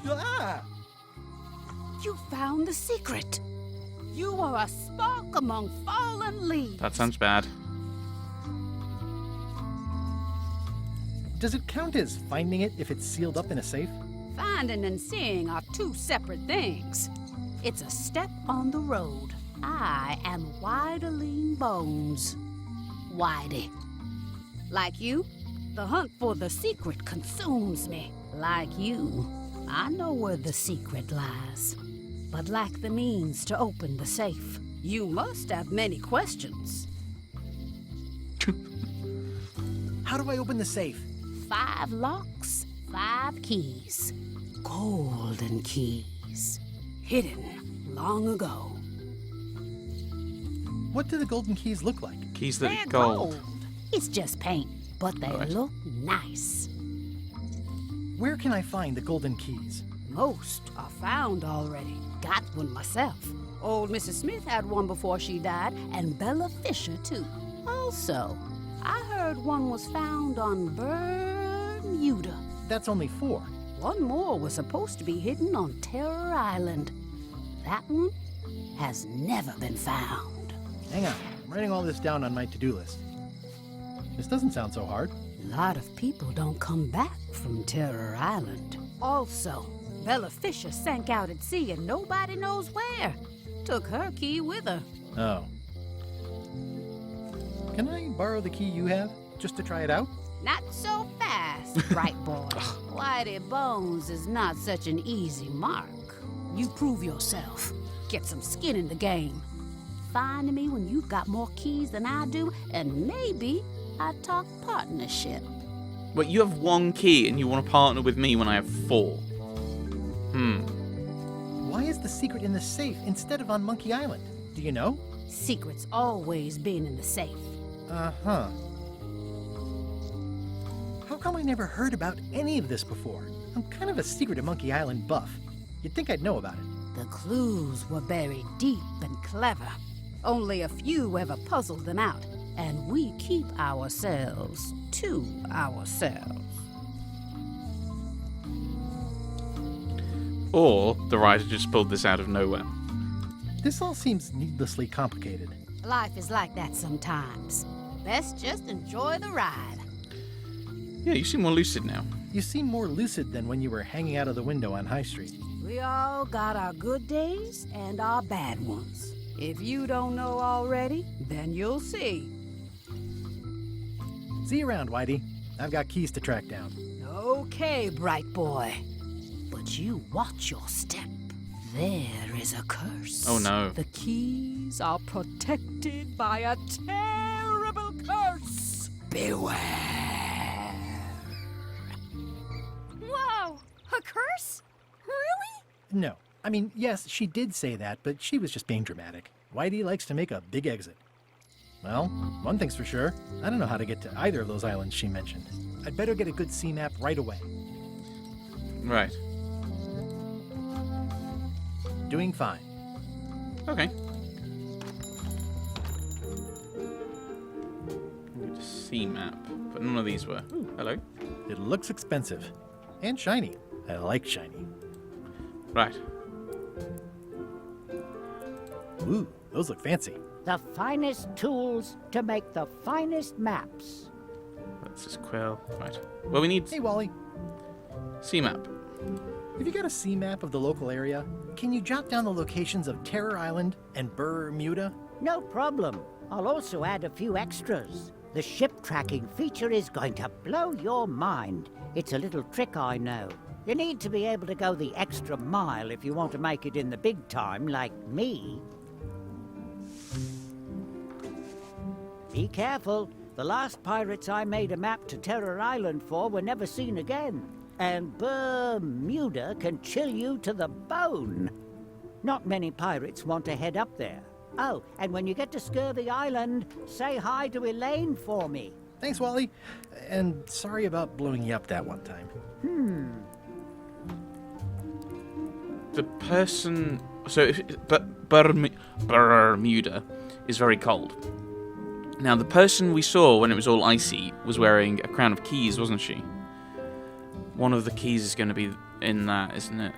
Ah! You found the secret. You are a spark among fallen leaves. That sounds bad. Does it count as finding it if it's sealed up in a safe? Finding and seeing are two separate things. It's a step on the road. I am Whiteling Bones. Whitey. Like you, the hunt for the secret consumes me. Like you, I know where the secret lies, but lack the means to open the safe. You must have many questions. How do I open the safe? 5 locks, 5 keys. Golden keys. Hidden long ago. What do the golden keys look like? Keys that They're are gold. It's just paint, but they Right. look nice. Where can I find the golden keys? Most are found already. Got one myself. Old Mrs. Smith had one before she died, and Bella Fisher, too. Also, I heard one was found on Bermuda. That's only 4. One more was supposed to be hidden on Terror Island. That one has never been found. Hang on, I'm writing all this down on my to-do list. This doesn't sound so hard. A lot of people don't come back from Terror Island. Also, Bella Fisher sank out at sea and nobody knows where. Took her key with her. Oh. Can I borrow the key you have, just to try it out? Not so fast, bright boy. Whitey Bones is not such an easy mark. You prove yourself. Get some skin in the game. Find me when you've got more keys than I do, and maybe I talk partnership. But you have 1 key and you want to partner with me when I have 4. Why is the secret in the safe instead of on Monkey Island? Do you know? Secret's always been in the safe. Uh-huh. How come I never heard about any of this before? I'm kind of a Secret of Monkey Island buff. You'd think I'd know about it. The clues were buried deep and clever. Only a few ever puzzled them out, and we keep ourselves to ourselves. Or the writer just pulled this out of nowhere. This all seems needlessly complicated. Life is like that sometimes. Best just enjoy the ride. Yeah, you seem more lucid now. You seem more lucid than when you were hanging out of the window on High Street. We all got our good days and our bad ones. If you don't know already, then you'll see. See you around, Whitey. I've got keys to track down. Okay, bright boy. But you watch your step. There is a curse. Oh, no. The keys are protected by a terrible curse. Beware. Whoa! A curse? Really? No. I mean, yes, she did say that, but she was just being dramatic. Whitey likes to make a big exit. Well, one thing's for sure. I don't know how to get to either of those islands she mentioned. I'd better get a good sea map right away. Right. Doing fine. Okay. Need a sea map, but none of these were. Hello. It looks expensive. And shiny. I like shiny. Right. Ooh, those look fancy. The finest tools to make the finest maps. That's just quill. Right. Well, we need Hey, Wally. sea map. Have you got a sea map of the local area? Can you jot down the locations of Terror Island and Bermuda? No problem. I'll also add a few extras. The ship tracking feature is going to blow your mind. It's a little trick I know. You need to be able to go the extra mile if you want to make it in the big time, like me. Be careful. The last pirates I made a map to Terror Island for were never seen again. And Bermuda can chill you to the bone. Not many pirates want to head up there. Oh, and when you get to Scurvy Island, say hi to Elaine for me. Thanks, Wally. And sorry about blowing you up that one time. The person... So, Bermuda is very cold. Now, the person we saw when it was all icy was wearing a crown of keys, wasn't she? One of the keys is going to be in that, isn't it?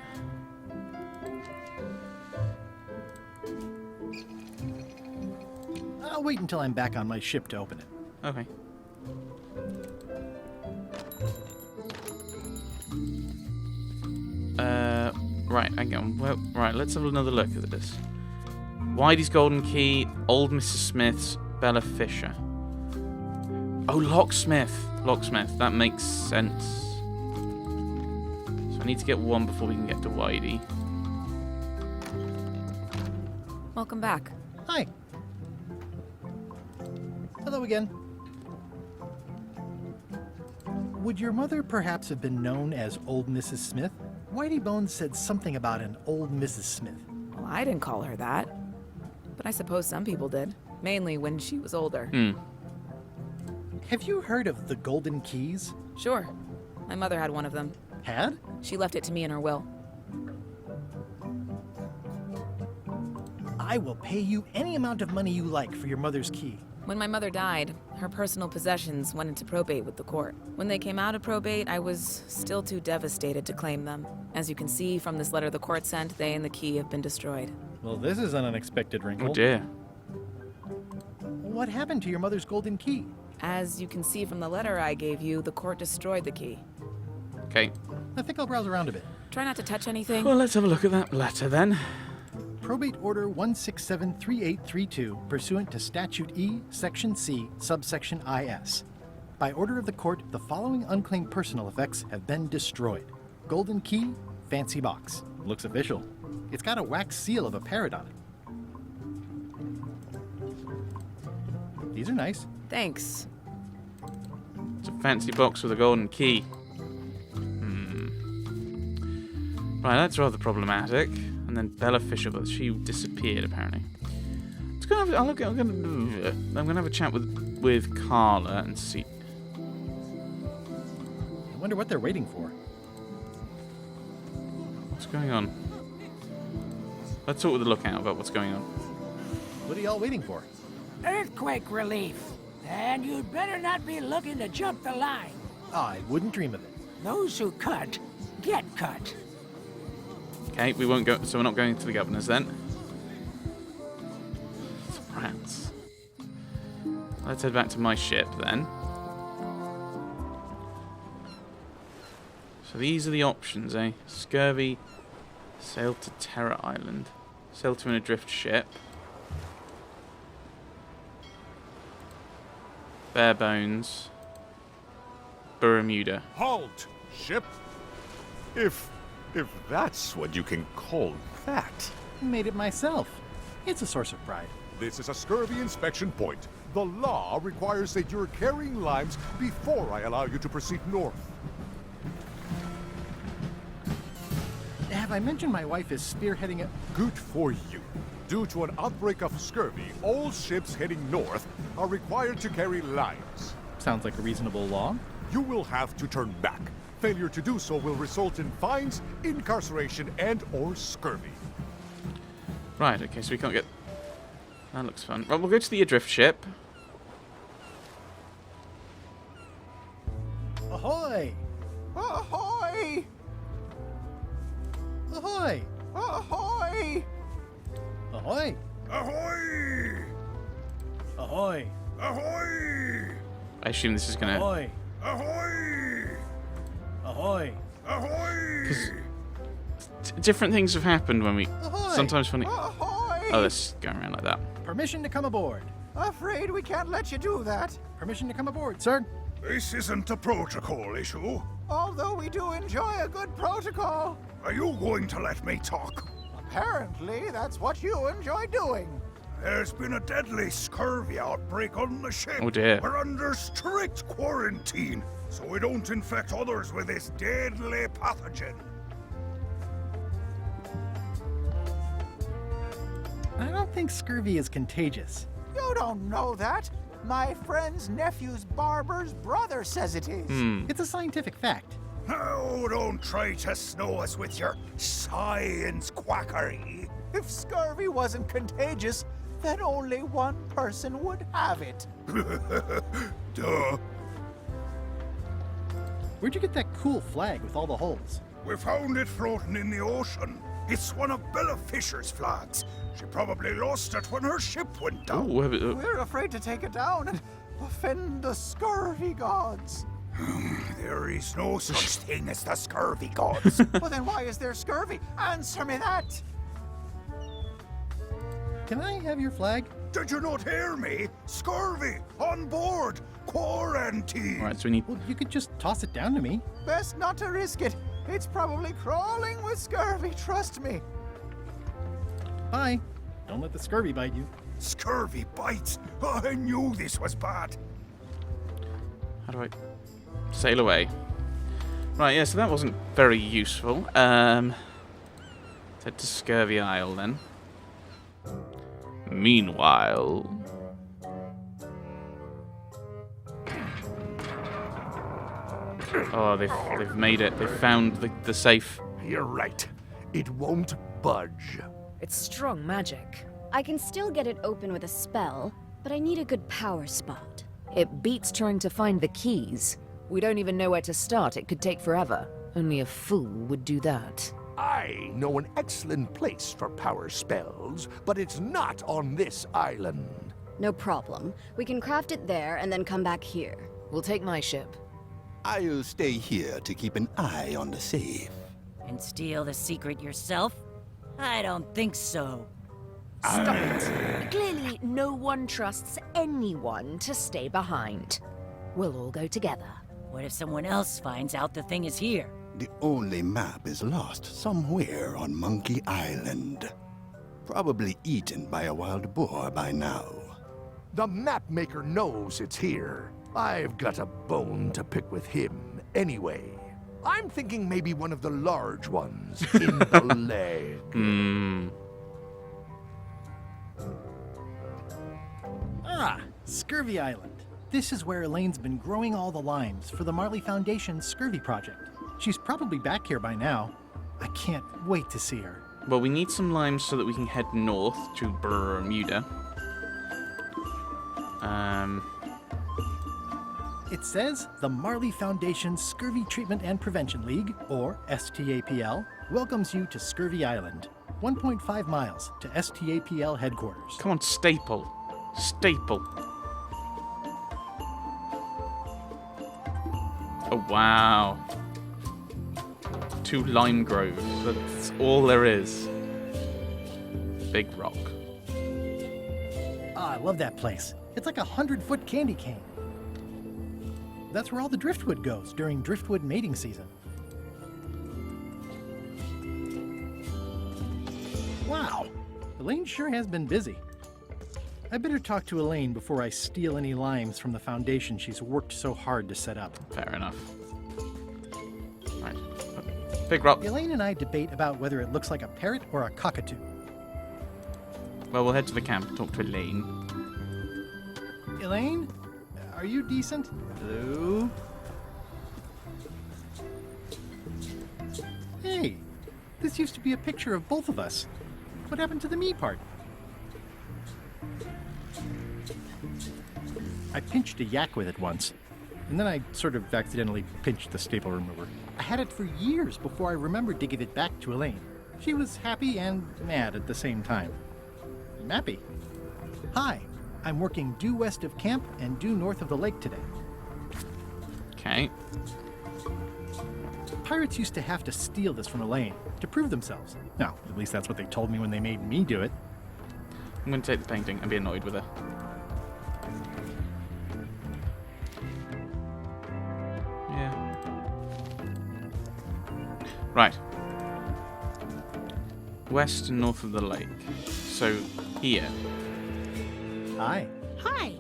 I'll wait until I'm back on my ship to open it. Okay. Right, hang on. Well, right, let's have another look at this. Whitey's Golden Key, Old Mrs. Smith's, Bella Fisher. Oh, Locksmith. Locksmith. That makes sense. So I need to get one before we can get to Whitey. Welcome back. Hi. Hello again. Would your mother perhaps have been known as Old Mrs. Smith? Whitey Bones said something about an Old Mrs. Smith. Well, I didn't call her that. But I suppose some people did. Mainly when she was older. Have you heard of the Golden Keys? Sure. My mother had one of them. Had? She left it to me in her will. I will pay you any amount of money you like for your mother's key. When my mother died, her personal possessions went into probate with the court. When they came out of probate, I was still too devastated to claim them. As you can see from this letter the court sent, they and the key have been destroyed. Well, this is an unexpected wrinkle. Oh dear. What happened to your mother's golden key? As you can see from the letter I gave you, the court destroyed the key. Okay. I think I'll browse around a bit. Try not to touch anything. Well, let's have a look at that letter then. Probate Order 1673832, pursuant to Statute E, Section C, subsection IS. By order of the court, the following unclaimed personal effects have been destroyed. Golden key, fancy box. Looks official. It's got a wax seal of a parrot on it. These are nice. Thanks. It's a fancy box with a golden key. Right, that's rather problematic. And then Bella Fisher, but she disappeared apparently. I'm gonna have a chat with Carla and see. I wonder what they're waiting for. What's going on? Let's talk with the lookout about what's going on. What are y'all waiting for? Earthquake relief. And you'd better not be looking to jump the line. I wouldn't dream of it. Those who cut, get cut. Okay, we won't go. So we're not going to the governor's then. Rats. Let's head back to my ship then. So these are the options, eh? Scurvy, sail to Terror Island, sail to an adrift ship, bare bones, Bermuda. Halt, ship! If that's what you can call that. Made it myself. It's a source of pride. This is a scurvy inspection point. The law requires that you're carrying limes before I allow you to proceed north. Have I mentioned my wife is spearheading a... Good for you. Due to an outbreak of scurvy, all ships heading north are required to carry limes. Sounds like a reasonable law. You will have to turn back. Failure to do so will result in fines, incarceration, and/or scurvy. Right, okay, so we can't get... That looks fun. Right, we'll go to the adrift ship. Ahoy! Ahoy! Ahoy! Ahoy! Ahoy! Ahoy! Ahoy! Ahoy! I assume this is gonna... Ahoy! Ahoy! Ahoy! Ahoy! Different things have happened when we... Ahoy! Sometimes funny... Ahoy! Oh, let's go around like that. Permission to come aboard. Afraid we can't let you do that. Permission to come aboard, sir. This isn't a protocol issue. Although we do enjoy a good protocol. Are you going to let me talk? Apparently, that's what you enjoy doing. There's been a deadly scurvy outbreak on the ship. Oh dear. We're under strict quarantine, so we don't infect others with this deadly pathogen. I don't think scurvy is contagious. You don't know that. My friend's nephew's barber's brother says it is. It's a scientific fact. Oh, don't try to snow us with your science quackery. If scurvy wasn't contagious, then only one person would have it. Duh. Where'd you get that cool flag with all the holes? We found it floating in the ocean. It's one of Bella Fisher's flags. She probably lost it when her ship went down. Ooh, We're afraid to take it down and offend the scurvy gods. There is no such thing as the scurvy gods. Well, then why is there scurvy? Answer me that! Can I have your flag? Did you not hear me? Scurvy! On board! Quarantine! Right, so we need... Well, you could just toss it down to me. Best not to risk it. It's probably crawling with scurvy, trust me. Bye. Don't let the scurvy bite you. Scurvy bites! I knew this was bad. How do I... sail away? Right, yeah, so that wasn't very useful. Head to Scurvy Isle, then. Meanwhile... Oh, they've made it. They've found the safe. You're right. It won't budge. It's strong magic. I can still get it open with a spell, but I need a good power spot. It beats trying to find the keys. We don't even know where to start. It could take forever. Only a fool would do that. I know an excellent place for power spells, but it's not on this island. No problem. We can craft it there and then come back here. We'll take my ship. I'll stay here to keep an eye on the safe. And steal the secret yourself? I don't think so. Stop it. Clearly, no one trusts anyone to stay behind. We'll all go together. What if someone else finds out the thing is here? The only map is lost somewhere on Monkey Island. Probably eaten by a wild boar by now. The map maker knows it's here. I've got a bone to pick with him anyway. I'm thinking maybe one of the large ones in the leg. Ah, Scurvy Island. This is where Elaine's been growing all the limes for the Marley Foundation's Scurvy project. She's probably back here by now. I can't wait to see her. Well, we need some limes so that we can head north to Bermuda. It says the Marley Foundation Scurvy Treatment and Prevention League, or STAPL, welcomes you to Scurvy Island. 1.5 miles to STAPL headquarters. Come on, staple. Staple. Oh, wow. 2 lime groves. That's all there is. Big rock. Ah, I love that place. It's like a 100-foot candy cane. That's where all the driftwood goes during driftwood mating season. Wow, Elaine sure has been busy. I better talk to Elaine before I steal any limes from the foundation she's worked so hard to set up. Fair enough. Right. Big rock. Elaine and I debate about whether it looks like a parrot or a cockatoo. Well, we'll head to the camp and talk to Elaine. Elaine? Are you decent? Hello? Hey, this used to be a picture of both of us. What happened to the me part? I pinched a yak with it once, and then I sort of accidentally pinched the staple remover. I had it for years before I remembered to give it back to Elaine. She was happy and mad at the same time. Mappy. Hi, I'm working due west of camp and due north of the lake today. Okay. Pirates used to have to steal this from Elaine to prove themselves. No, at least that's what they told me when they made me do it. I'm going to take the painting and be annoyed with her. Yeah. Right. West and north of the lake. So, here. Hi. Hi.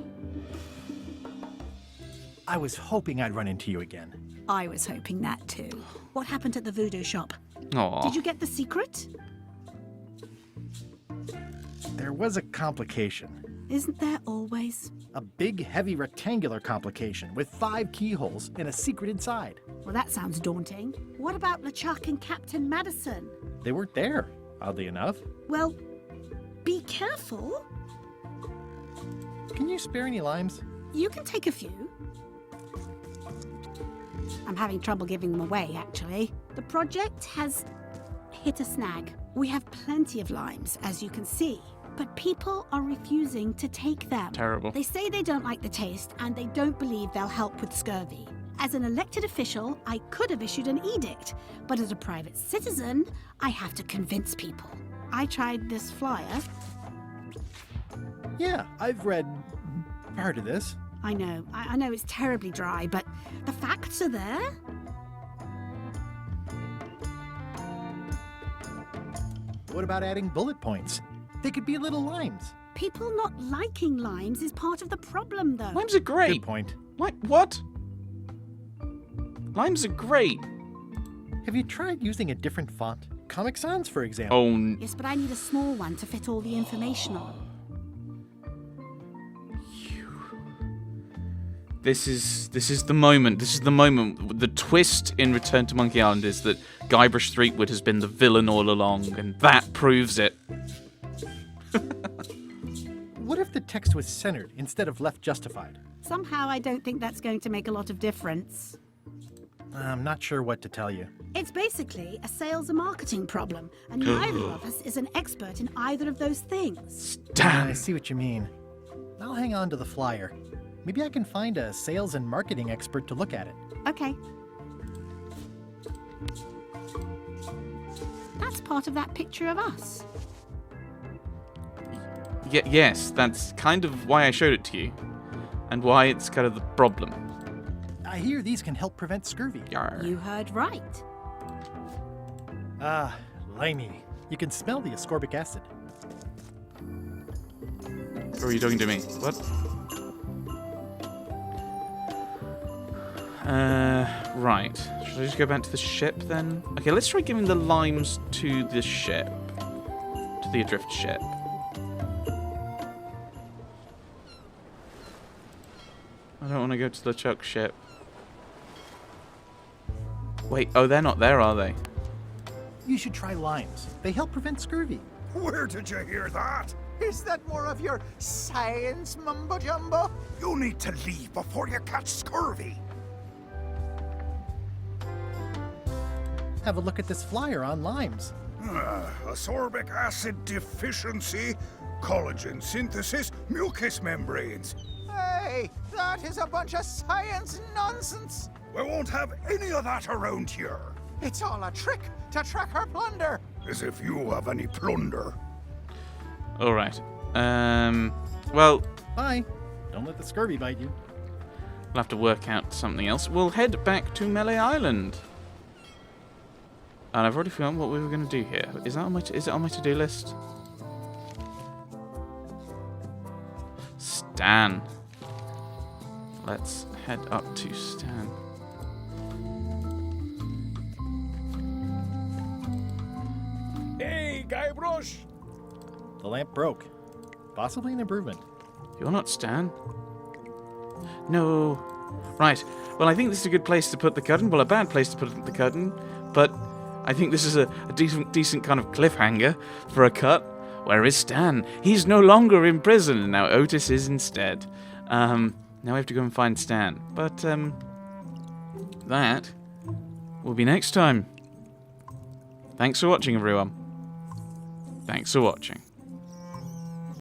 I was hoping I'd run into you again. I was hoping that too. What happened at the voodoo shop? Aww. Did you get the secret? There was a complication. Isn't there always? A big, heavy rectangular complication with 5 keyholes and a secret inside. Well, that sounds daunting. What about LeChuck and Captain Madison? They weren't there, oddly enough. Well, be careful. Can you spare any limes? You can take a few. I'm having trouble giving them away, actually. The project has hit a snag. We have plenty of limes, as you can see, but people are refusing to take them. Terrible. They say they don't like the taste, and they don't believe they'll help with scurvy. As an elected official, I could have issued an edict, but as a private citizen, I have to convince people. I tried this flyer. Yeah, I've read part of this. I know it's terribly dry, but the facts are there. What about adding bullet points? They could be little limes. People not liking limes is part of the problem, though. Limes are great. Good point. What? Limes are great. Have you tried using a different font? Comic Sans, for example. Oh, Yes, but I need a small one to fit all the information on. This is the moment. This is the moment. The twist in Return to Monkey Island is that Guybrush Threepwood has been the villain all along, and that proves it. What if the text was centered instead of left justified? Somehow I don't think that's going to make a lot of difference. I'm not sure what to tell you. It's basically a sales and marketing problem, and neither of us is an expert in either of those things. Damn. I see what you mean. I'll hang on to the flyer. Maybe I can find a sales and marketing expert to look at it. Okay. That's part of that picture of us. Yes, that's kind of why I showed it to you, and why it's kind of the problem. I hear these can help prevent scurvy. Yarr. You heard right. Ah, limey. You can smell the ascorbic acid. Or are you talking to me? What? Right. Should I just go back to the ship then? Okay, let's try giving the limes to the ship. To the adrift ship. I don't want to go to the Chuck ship. Wait, oh, they're not there, are they? You should try limes. They help prevent scurvy. Where did you hear that? Is that more of your science mumbo-jumbo? You need to leave before you catch scurvy. Have a look at this flyer on limes. Ascorbic acid deficiency, collagen synthesis, mucous membranes. Hey, that is a bunch of science nonsense. We won't have any of that around here. It's all a trick to track our plunder. As if you have any plunder. Alright. Well, Bye. Don't let the scurvy bite you. we'll have to work out something else. We'll head back to Melee Island. And I've already forgotten what we were going to do here. Is that on is it on my to-do list? Stan. Let's head up to Stan. Hey, Guybrush! The lamp broke. Possibly an improvement. You're not Stan. No. Right. Well, I think this is a good place to put the curtain. Well, a bad place to put the curtain. But I think this is a decent kind of cliffhanger for a cut. Where is Stan? He's no longer in prison, and now Otis is instead. Now we have to go and find Stan. But, that will be next time. Thanks for watching, everyone. Thanks for watching.